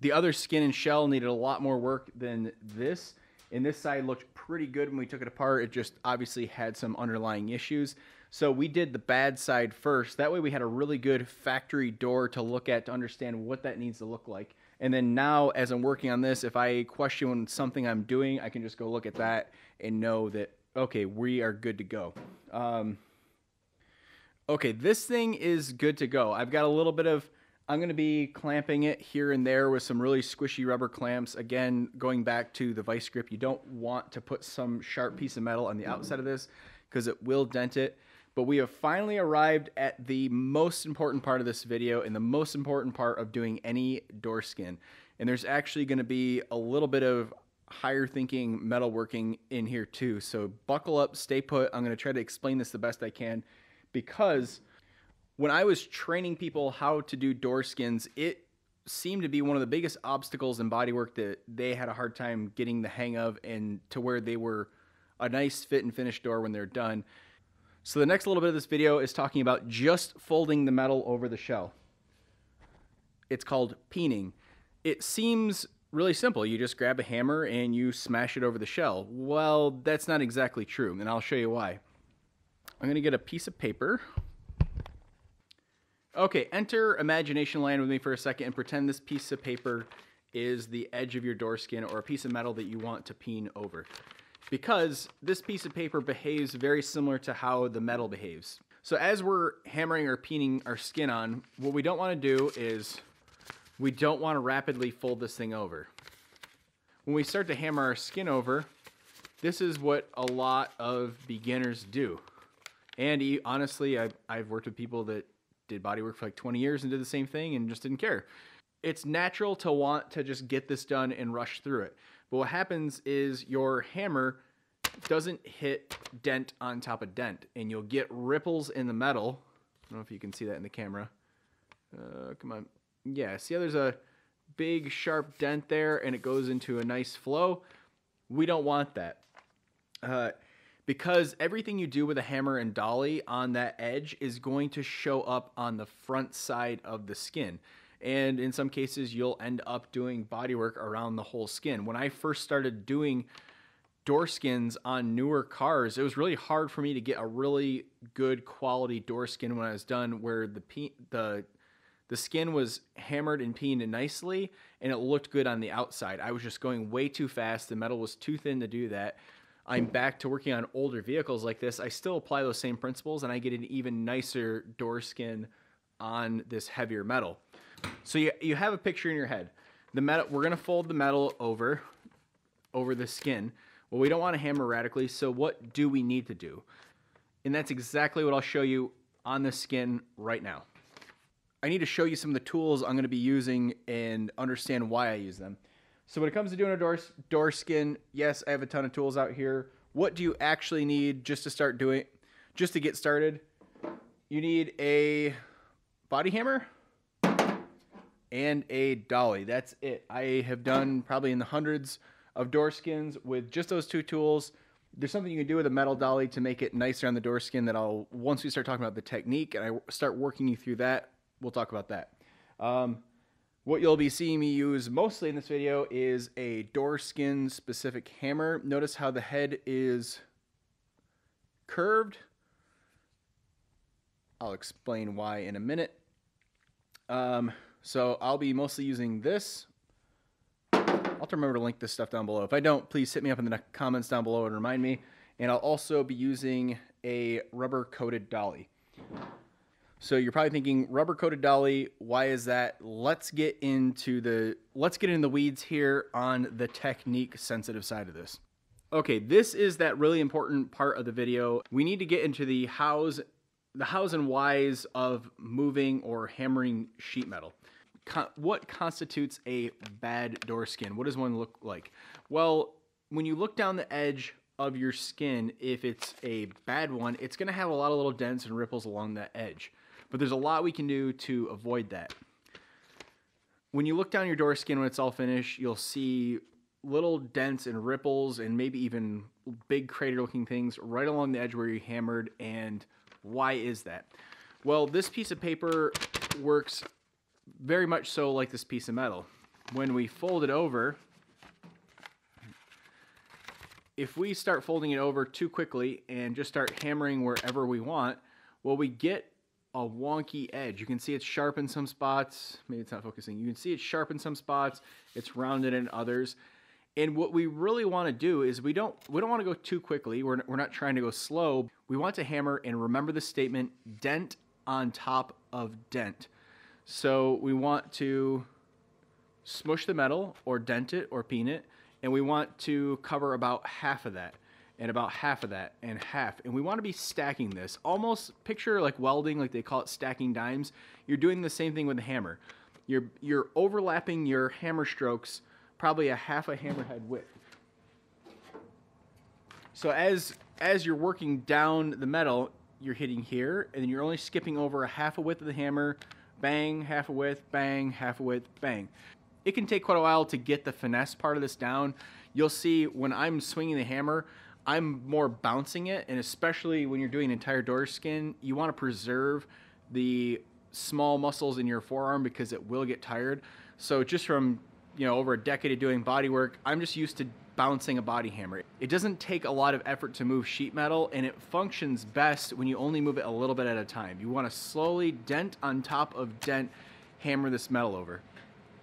S1: The other skin and shell needed a lot more work than this. And this side looked pretty good when we took it apart. It just obviously had some underlying issues. So we did the bad side first. That way we had a really good factory door to look at to understand what that needs to look like. And then now, as I'm working on this, if I question something I'm doing, I can just go look at that and know that, okay, we are good to go. Okay, this thing is good to go. I've got a little bit of, I'm going to be clamping it here and there with some really squishy rubber clamps. Again, going back to the vice grip, you don't want to put some sharp piece of metal on the outside of this because it will dent it. But we have finally arrived at the most important part of this video and the most important part of doing any door skin. And there's actually going to be a little bit of higher thinking metalworking in here too. So buckle up, stay put. I'm going to try to explain this the best I can, because when I was training people how to do door skins, it seemed to be one of the biggest obstacles in bodywork that they had a hard time getting the hang of, and to where they were a nice fit and finish door when they're done. So the next little bit of this video is talking about just folding the metal over the shell. It's called peening. It seems really simple. You just grab a hammer and you smash it over the shell. Well, that's not exactly true, and I'll show you why. I'm going to get a piece of paper. Okay, enter imagination land with me for a second and pretend this piece of paper is the edge of your door skin or a piece of metal that you want to peen over. Because this piece of paper behaves very similar to how the metal behaves. So as we're hammering or peening our skin on, what we don't want to do is we don't want to rapidly fold this thing over. When we start to hammer our skin over, this is what a lot of beginners do. And honestly, I've worked with people that did bodywork for like 20 years and did the same thing and just didn't care. It's natural to want to just get this done and rush through it. But what happens is your hammer doesn't hit dent on top of dent, and you'll get ripples in the metal. I don't know if you can see that in the camera. Come on. Yeah, see how there's a big sharp dent there and it goes into a nice flow? We don't want that. Because everything you do with a hammer and dolly on that edge is going to show up on the front side of the skin. And in some cases, you'll end up doing bodywork around the whole skin. When I first started doing door skins on newer cars, it was really hard for me to get a really good quality door skin when I was done, where the skin was hammered and peened nicely and it looked good on the outside. I was just going way too fast. The metal was too thin to do that. I'm back to working on older vehicles like this. I still apply those same principles and I get an even nicer door skin on this heavier metal. So you have a picture in your head. The metal, we're going to fold the metal over the skin. Well, we don't want to hammer radically, so what do we need to do? And that's exactly what I'll show you on the skin right now. I need to show you some of the tools I'm going to be using and understand why I use them. So when it comes to doing a door skin, yes, I have a ton of tools out here. What do you actually need just to get started? You need a body hammer and a dolly. That's it. I have done probably in the hundreds of door skins with just those two tools. There's something you can do with a metal dolly to make it nicer on the door skin that once we start talking about the technique and I start working you through that, we'll talk about that. What you'll be seeing me use mostly in this video is a door skin specific hammer. Notice how the head is curved. I'll explain why in a minute. So I'll be mostly using this. I'll have to remember to link this stuff down below. If I don't, please hit me up in the comments down below and remind me. And I'll also be using a rubber coated dolly. So you're probably thinking, rubber coated dolly, why is that? Let's get into the weeds here on the technique sensitive side of this. Okay, this is that really important part of the video. We need to get into the hows and whys of moving or hammering sheet metal. What constitutes a bad door skin? What does one look like? Well, when you look down the edge of your skin, if it's a bad one, it's going to have a lot of little dents and ripples along that edge. But there's a lot we can do to avoid that. When you look down your door skin when it's all finished, you'll see little dents and ripples and maybe even big crater looking things right along the edge where you hammered. And why is that? Well, this piece of paper works very much so like this piece of metal. When we fold it over, if we start folding it over too quickly and just start hammering wherever we want, well, we get a wonky edge. You can see it's sharp in some spots. Maybe it's not focusing. You can see it's sharp in some spots. It's rounded in others. And what we really want to do is we don't want to go too quickly. We're not trying to go slow. We want to hammer and remember the statement, dent on top of dent. So we want to smush the metal or dent it or peen it, and we want to cover about half of that and about half of that and half. And we want to be stacking this. Almost picture like welding, like they call it stacking dimes. You're doing the same thing with the hammer. You're overlapping your hammer strokes probably a half a hammerhead width. So as you're working down the metal, you're hitting here, and then you're only skipping over a half a width of the hammer, bang, half a width, bang, half a width, bang. It can take quite a while to get the finesse part of this down. You'll see when I'm swinging the hammer, I'm more bouncing it, and especially when you're doing entire door skin, you want to preserve the small muscles in your forearm because it will get tired. So just from over a decade of doing body work, I'm just used to bouncing a body hammer. It doesn't take a lot of effort to move sheet metal, and it functions best when you only move it a little bit at a time. You want to slowly, dent on top of dent, hammer this metal over.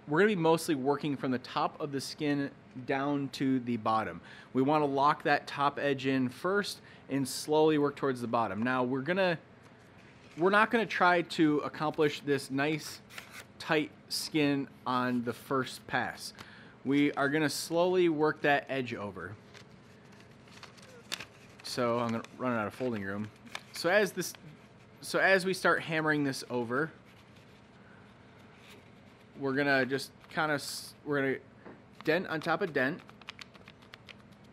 S1: We're going to be mostly working from the top of the skin down to the bottom. We want to lock that top edge in first and slowly work towards the bottom. Now we're not going to try to accomplish this nice tight skin on the first pass. We are going to slowly work that edge over. So I'm going to run out of folding room. So as we start hammering this over, we're going to just we're going to dent on top of dent.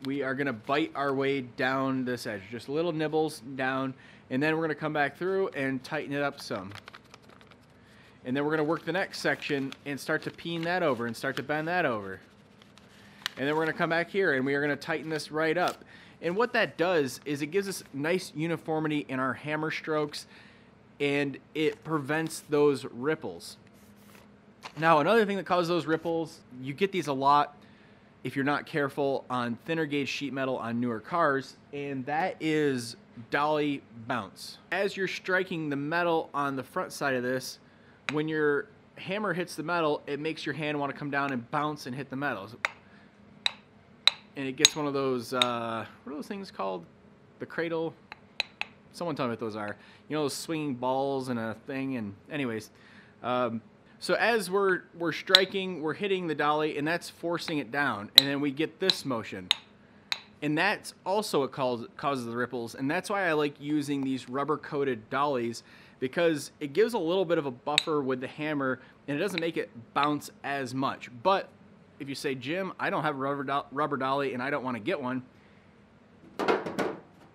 S1: We are going to bite our way down this edge, just little nibbles down, and then we're going to come back through and tighten it up some. And then we're going to work the next section and start to peen that over and start to bend that over. And then we're going to come back here and we are going to tighten this right up. And what that does is it gives us nice uniformity in our hammer strokes, and it prevents those ripples. Now, another thing that causes those ripples, you get these a lot if you're not careful on thinner gauge sheet metal on newer cars, and that is Dolly Bounce. As you're striking the metal on the front side of this, when your hammer hits the metal, it makes your hand want to come down and bounce and hit the metal. And it gets one of those, what are those things called? The cradle? Someone tell me what those are. Those swinging balls and a thing. And anyways, so as we're striking, we're hitting the dolly, and that's forcing it down. And then we get this motion. And that's also what causes the ripples. And that's why I like using these rubber-coated dollies, because it gives a little bit of a buffer with the hammer, and it doesn't make it bounce as much. But if you say, Jim, I don't have a rubber dolly and I don't want to get one,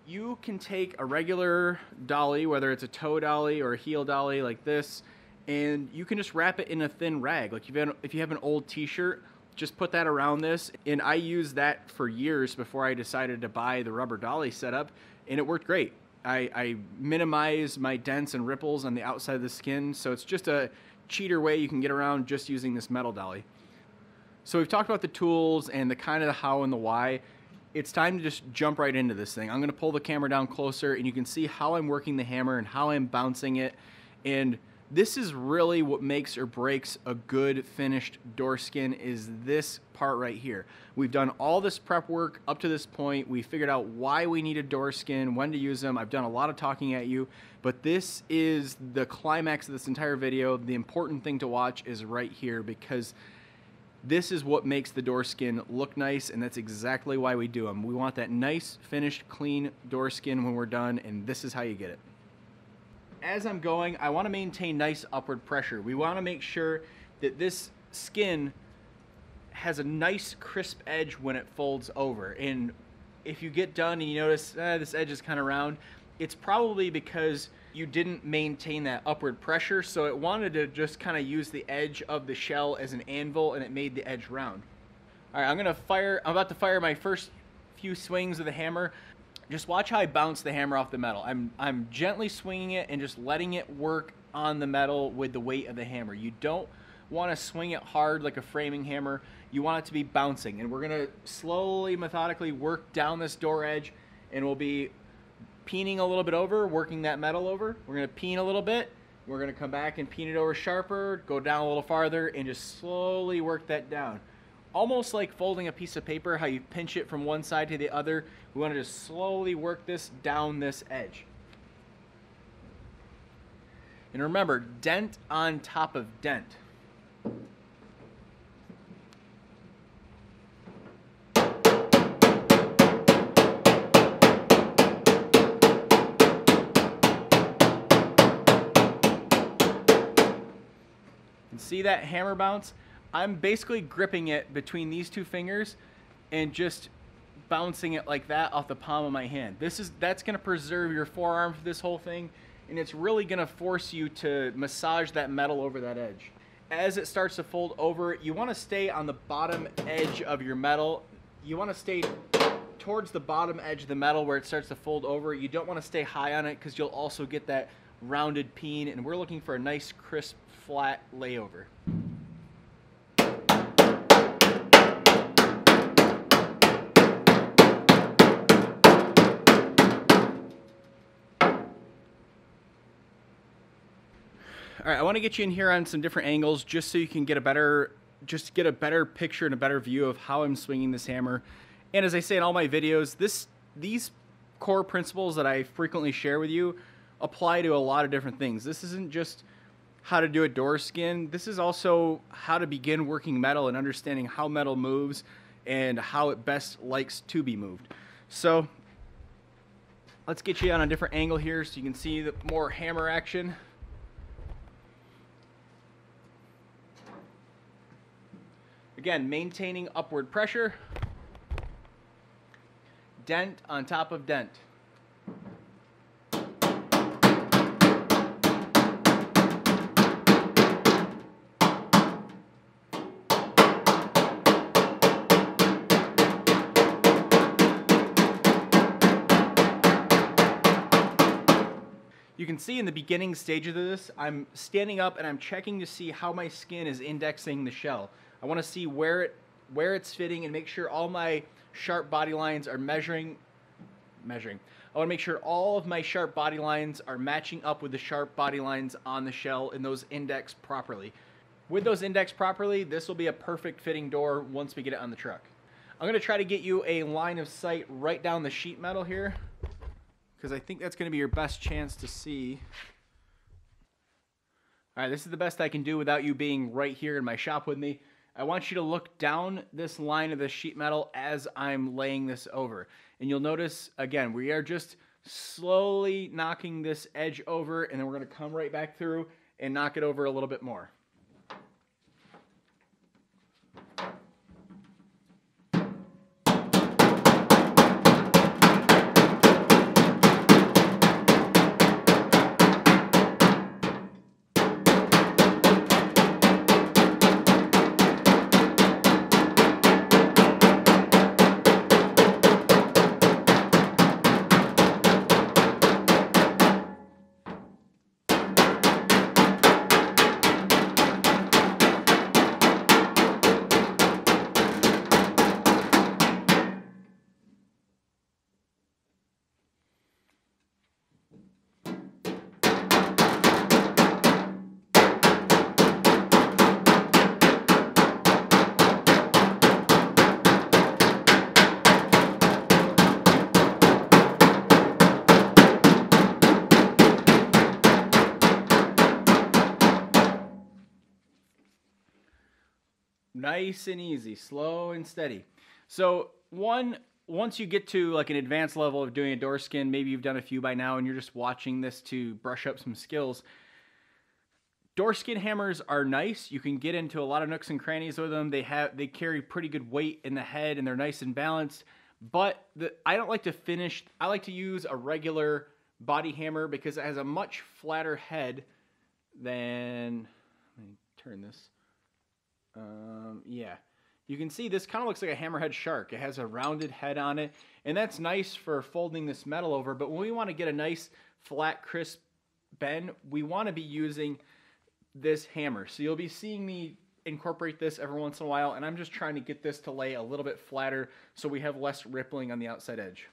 S1: you can take a regular dolly, whether it's a toe dolly or a heel dolly like this, and you can just wrap it in a thin rag. Like if you have an old t-shirt, just put that around this. And I used that for years before I decided to buy the rubber dolly setup, and it worked great. I minimize my dents and ripples on the outside of the skin, so it's just a cheater way you can get around just using this metal dolly. So we've talked about the tools and the kind of the how and the why. It's time to just jump right into this thing. I'm going to pull the camera down closer, and you can see how I'm working the hammer and how I'm bouncing it. And this is really what makes or breaks a good finished door skin, is this part right here. We've done all this prep work up to this point. We figured out why we need a door skin, when to use them. I've done a lot of talking at you, but this is the climax of this entire video. The important thing to watch is right here, because this is what makes the door skin look nice, and that's exactly why we do them. We want that nice, finished, clean door skin when we're done, and this is how you get it. As I'm going, I want to maintain nice upward pressure. We want to make sure that this skin has a nice crisp edge when it folds over. And if you get done and you notice this edge is kind of round, it's probably because you didn't maintain that upward pressure, so it wanted to just kind of use the edge of the shell as an anvil, and it made the edge round. All right, I'm about to fire my first few swings of the hammer. Just watch how I bounce the hammer off the metal. I'm gently swinging it and just letting it work on the metal with the weight of the hammer. You don't want to swing it hard like a framing hammer. You want it to be bouncing, and we're going to slowly, methodically work down this door edge, and we'll be peening a little bit over, working that metal over. We're going to peen a little bit. We're going to come back and peen it over sharper, go down a little farther, and just slowly work that down. Almost like folding a piece of paper, how you pinch it from one side to the other. We want to just slowly work this down this edge. And remember, dent on top of dent. And see that hammer bounce? I'm basically gripping it between these two fingers and just bouncing it like that off the palm of my hand. That's going to preserve your forearm for this whole thing, and it's really going to force you to massage that metal over that edge. As it starts to fold over, you want to stay on the bottom edge of your metal. You want to stay towards the bottom edge of the metal where it starts to fold over. You don't want to stay high on it because you'll also get that rounded peen, and we're looking for a nice crisp flat layover. All right, I want to get you in here on some different angles just so you can get a better picture and a better view of how I'm swinging this hammer. And as I say in all my videos, these core principles that I frequently share with you apply to a lot of different things. This isn't just how to do a door skin. This is also how to begin working metal and understanding how metal moves and how it best likes to be moved. So let's get you on a different angle here so you can see the more hammer action. Again, maintaining upward pressure. Dent on top of dent. You can see in the beginning stage of this, I'm standing up and I'm checking to see how my skin is indexing the shell. I want to see where it's fitting and make sure all my sharp body lines are measuring. I want to make sure all of my sharp body lines are matching up with the sharp body lines on the shell and those index properly. With those indexed properly, this will be a perfect fitting door once we get it on the truck. I'm going to try to get you a line of sight right down the sheet metal here, because I think that's going to be your best chance to see. All right, this is the best I can do without you being right here in my shop with me. I want you to look down this line of the sheet metal as I'm laying this over. And you'll notice, again, we are just slowly knocking this edge over, and then we're going to come right back through and knock it over a little bit more. Nice and easy, slow and steady. So once you get to like an advanced level of doing a door skin, maybe you've done a few by now and you're just watching this to brush up some skills. Door skin hammers are nice. You can get into a lot of nooks and crannies with them. They carry pretty good weight in the head and they're nice and balanced. But I don't like to finish. I like to use a regular body hammer because it has a much flatter head than. Let me turn this. Yeah, you can see this kind of looks like a hammerhead shark. It has a rounded head on it, and that's nice for folding this metal over. But when we want to get a nice flat, crisp bend, we want to be using this hammer. So you'll be seeing me incorporate this every once in a while, and I'm just trying to get this to lay a little bit flatter so we have less rippling on the outside edge.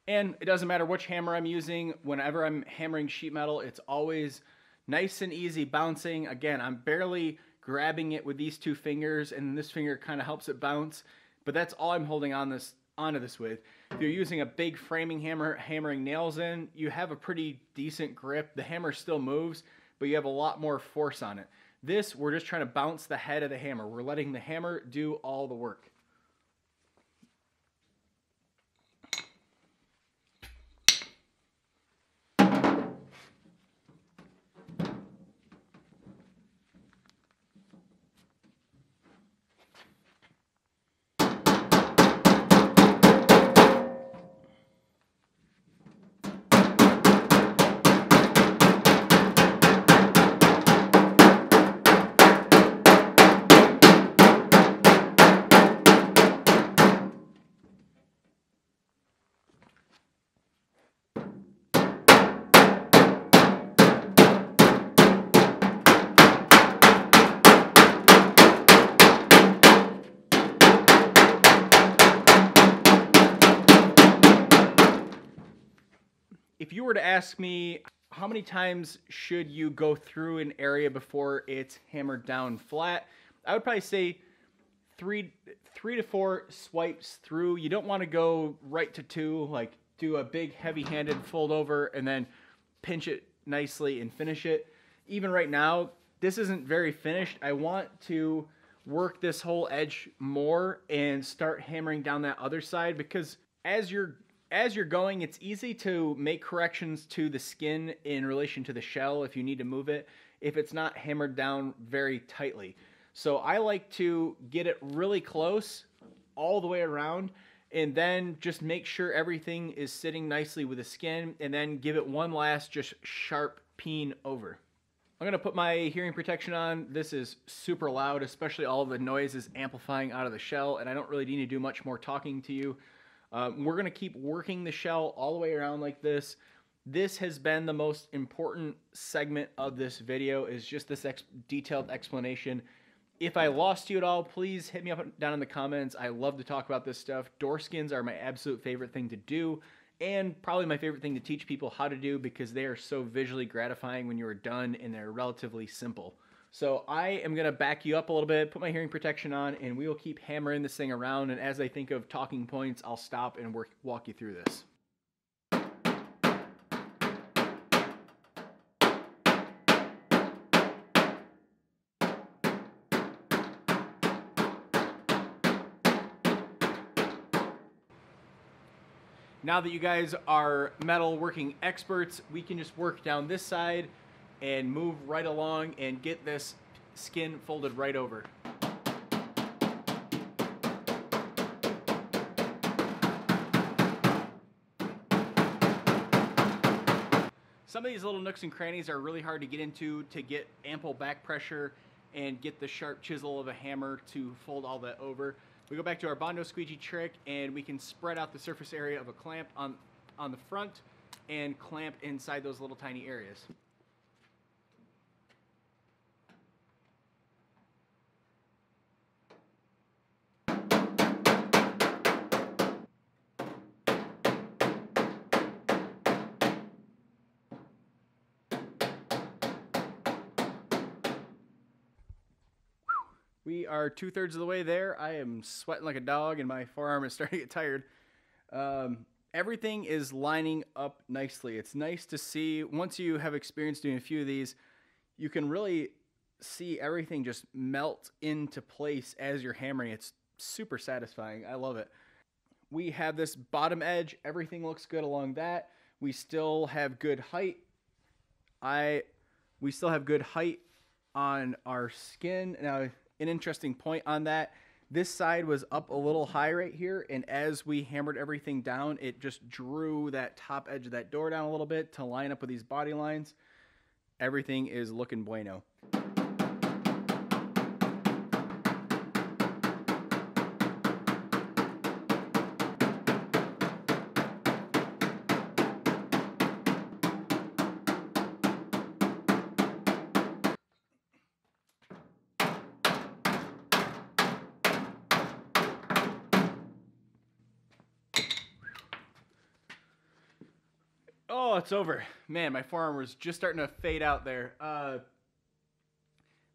S1: And it doesn't matter which hammer I'm using. Whenever I'm hammering sheet metal, it's always nice and easy bouncing. Again, I'm barely grabbing it with these two fingers, and this finger kind of helps it bounce. But that's all I'm holding onto this with. If you're using a big framing hammer, hammering nails in, you have a pretty decent grip. The hammer still moves, but you have a lot more force on it. This, we're just trying to bounce the head of the hammer. We're letting the hammer do all the work. If you were to ask me how many times should you go through an area before it's hammered down flat, I would probably say three to four swipes through. You don't want to go right to two, like do a big heavy-handed fold over and then pinch it nicely and finish it. Even right now, this isn't very finished. I want to work this whole edge more and start hammering down that other side, because as you're going, it's easy to make corrections to the skin in relation to the shell if you need to move it, if it's not hammered down very tightly. So I like to get it really close all the way around, and then just make sure everything is sitting nicely with the skin, and then give it one last just sharp peen over. I'm going to put my hearing protection on. This is super loud, especially all the noise is amplifying out of the shell, and I don't really need to do much more talking to you. We're going to keep working the shell all the way around like this. This has been the most important segment of this video, is just this detailed explanation. If I lost you at all, please hit me up down in the comments. I love to talk about this stuff. Door skins are my absolute favorite thing to do, and probably my favorite thing to teach people how to do, because they are so visually gratifying when you are done, and they're relatively simple. So I am going to back you up a little bit, put my hearing protection on, and we will keep hammering this thing around. And as I think of talking points, I'll stop and walk you through this. Now that you guys are metalworking experts, we can just work down this side and move right along and get this skin folded right over. Some of these little nooks and crannies are really hard to get into to get ample back pressure and get the sharp chisel of a hammer to fold all that over. We go back to our Bondo squeegee trick, and we can spread out the surface area of a clamp on the front and clamp inside those little tiny areas. We are 2/3 of the way there. I am sweating like a dog, and my forearm is starting to get tired. Everything is lining up nicely. It's nice to see. Once you have experience doing a few of these, you can really see everything just melt into place as you're hammering. It's super satisfying. I love it. We have this bottom edge. Everything looks good along that. We still have good height. We still have good height on our skin. Now, an interesting point on that, this side was up a little high right here, and as we hammered everything down, it just drew that top edge of that door down a little bit to line up with these body lines. Everything is looking bueno. Oh, it's over. Man, my forearm was just starting to fade out there.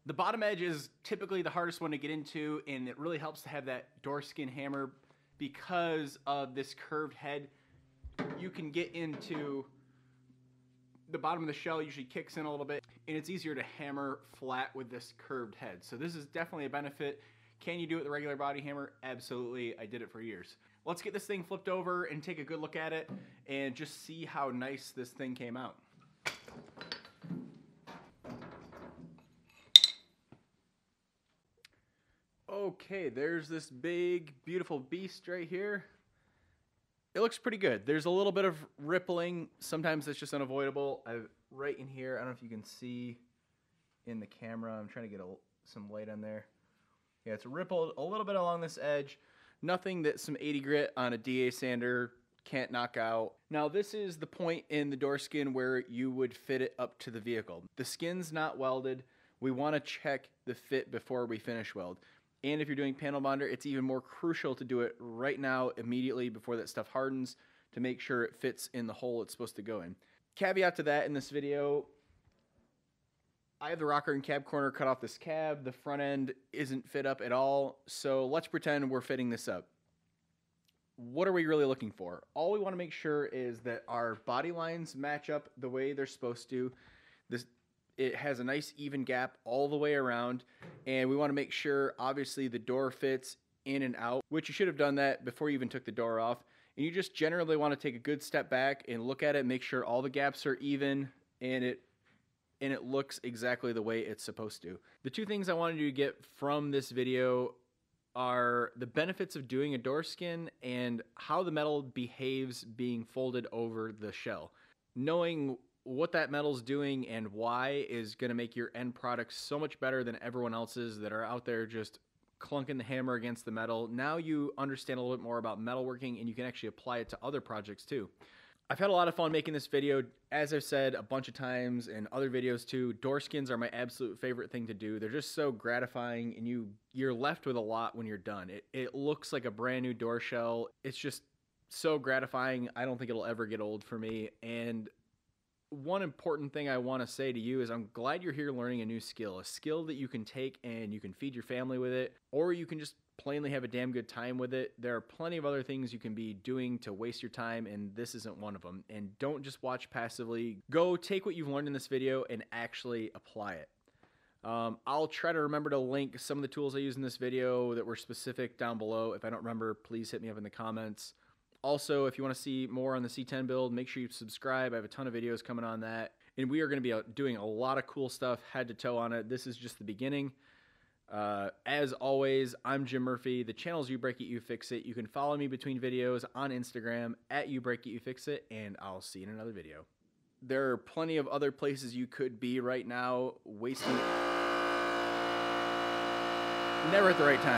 S1: The bottom edge is typically the hardest one to get into, and it really helps to have that door skin hammer because of this curved head. You can get into the bottom of the shell, usually kicks in a little bit, and it's easier to hammer flat with this curved head. So this is definitely a benefit. Can you do it with a regular body hammer? Absolutely. I did it for years. Let's get this thing flipped over and take a good look at it and just see how nice this thing came out. Okay, there's this big, beautiful beast right here. It looks pretty good. There's a little bit of rippling. Sometimes it's just unavoidable. Right in here, I don't know if you can see in the camera. I'm trying to get some light on there. Yeah, it's rippled a little bit along this edge. Nothing that some 80 grit on a DA sander can't knock out. Now, this is the point in the door skin where you would fit it up to the vehicle. The skin's not welded. We want to check the fit before we finish weld. And if you're doing panel bonder, it's even more crucial to do it right now, immediately before that stuff hardens, to make sure it fits in the hole it's supposed to go in. Caveat to that in this video, I have the rocker and cab corner cut off this cab. The front end isn't fit up at all, so let's pretend we're fitting this up. What are we really looking for? All we want to make sure is that our body lines match up the way they're supposed to. It has a nice even gap all the way around, and we want to make sure, obviously, the door fits in and out, which you should have done that before you even took the door off. And you just generally want to take a good step back and look at it, make sure all the gaps are even, and it looks exactly the way it's supposed to. The two things I wanted you to get from this video are the benefits of doing a door skin and how the metal behaves being folded over the shell. Knowing what that metal's doing and why is going to make your end product so much better than everyone else's that are out there just clunking the hammer against the metal. Now you understand a little bit more about metalworking, and you can actually apply it to other projects too. I've had a lot of fun making this video. As I've said a bunch of times in other videos too, door skins are my absolute favorite thing to do. They're just so gratifying, and you're left with a lot when you're done. It looks like a brand new door shell. It's just so gratifying. I don't think it'll ever get old for me. And one important thing I want to say to you is I'm glad you're here learning a new skill, a skill that you can take and you can feed your family with it, or you can just plainly have a damn good time with it. There are plenty of other things you can be doing to waste your time, and this isn't one of them. And don't just watch passively. Go take what you've learned in this video and actually apply it. I'll try to remember to link some of the tools I use in this video that were specific down below. If I don't remember, please hit me up in the comments. Also, if you want to see more on the C10 build, make sure you subscribe. I have a ton of videos coming on that. And we are going to be doing a lot of cool stuff head to toe on it. This is just the beginning. As always, I'm Jim Murphy. The channel's You Break It, You Fix It. You can follow me between videos on Instagram at You Break It, You Fix It, and I'll see you in another video. There are plenty of other places you could be right now, wasting... Never at the right time.